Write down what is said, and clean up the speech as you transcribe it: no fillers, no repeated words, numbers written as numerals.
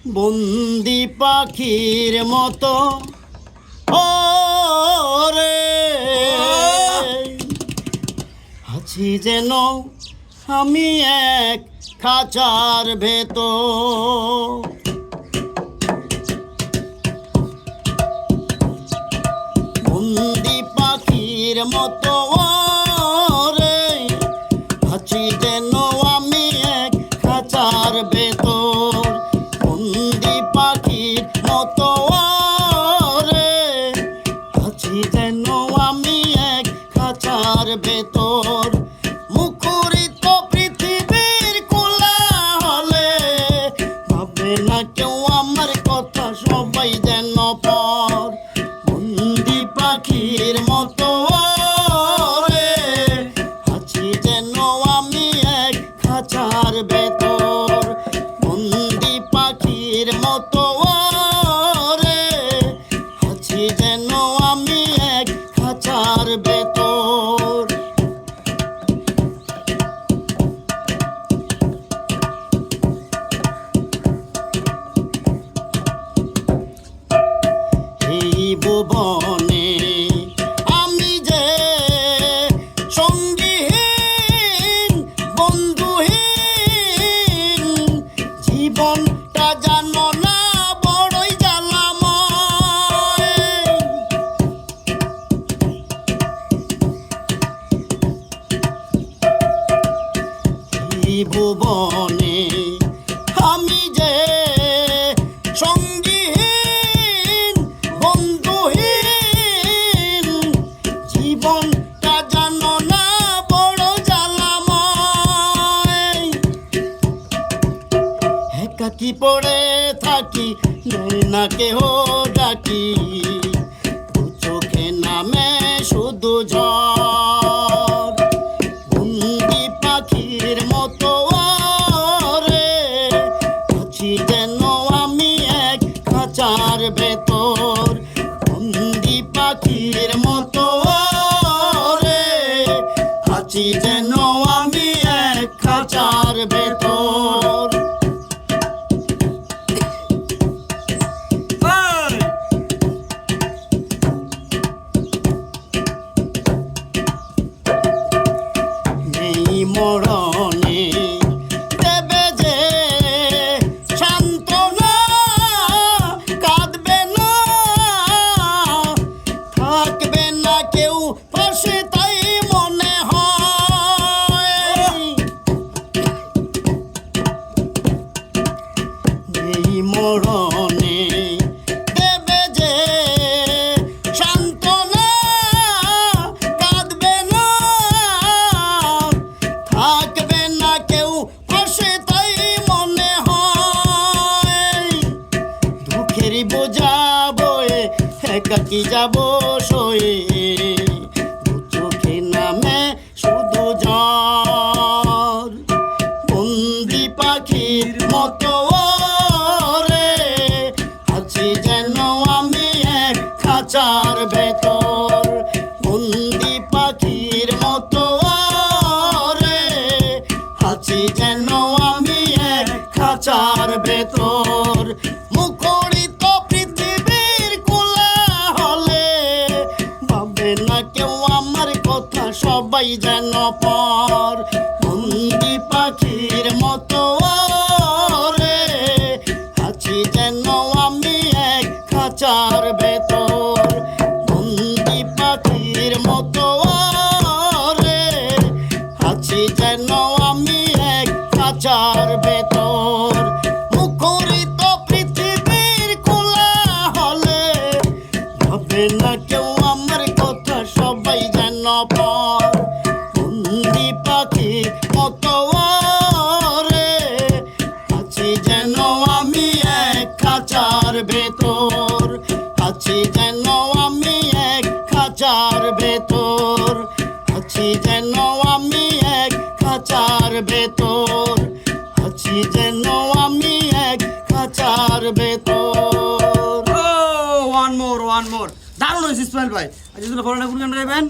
বন্দি পাখির মতো ওরে আছি যেন আমি এক খাঁচার ভেতর। বন্দি পাখির মতো ওরে আছি যেন আমি এক খাঁচার ভেতর। বন্দি পাখির মতো ওরে আছি যেন আমি এক খাঁচার ভেতর। মুখরিত পৃথিবীর কোলাহলে ভাবে না কেউ আমার কথা, সবাই যেন পর। বন্দি পাখির মতো ওরে আছি যেন আমি এক খাঁচার ভেতর। বন্দি পাখির মতো ওরে আছি যেন আমি এক খাঁচার ভেতর। এই ভুবনে আমি যে সঙ্গীহীন বন্ধুহীন, জীবনটা জানো না বড়ই জ্বালাময়। এই ভুবনে আমি যে সঙ্গীহীন বন্ধুহীন, জীবনটা জানো না বড় জ্বালাময়। একাকি পড়ে থাকি নেই না কেহ ডাকি, দু চোখে নামে শুধু ঝড়। বন্দি পাখির মতো ওরে আছি যেন আমি এক খাঁচার ভেতর। বন্দি পাখির মতো ওরে আছি যেন আমি এক খাঁচার ভেতর। এই মরণে দেবে যে সান্ত্বনা, কাঁদবে না থাকবে না কেউ পাশে, তাই মনে হয়। এই মরণে দেবে যে সান্ত্বনা, কাঁদবে না থাকবে না কেউ পাশে, তাই মনে হয়। দুঃখের বোঝা বয়ে একাকি যাব সয়ে, দু চোখে নামে শুধু ঝড়। বন্দি পাখির মতো ওরে আছি যেন আমি এক খাঁচার ভেতর। বন্দি পাখির মতো ওরে আছি যেন আমি এক খাঁচার ভেতর। মুখরিত পৃথিবীর কোলাহলে ভাবে না কেউ আমার কথা, সবাই যেন পর। বন্দি পাখির মতো ওরে আছি যেন আমি এক খাঁচার ভেতর। বন্দি পাখির মতো ওরে আছি যেন আমি এক খাঁচার ভেতর। মুখরিত পৃথিবীর কোলাহলে ভাবে না কেউ আমার কথা, সবাই যেন পর। বন্দি পাখির মতো ওরে আছি যেন আমি এক খাঁচার ভেতর। আছি যেন আমি এক খাঁচার ভেতর। আছি যেন আমি এক খাঁচার ভেতর। আছি যেন আমি এক খাঁচার ভেতর। ওয়ান মোর দারুণ হয়েছে ইসমাইল ভাই। আজ যদি ফরেনা কোন গান গাইবেন?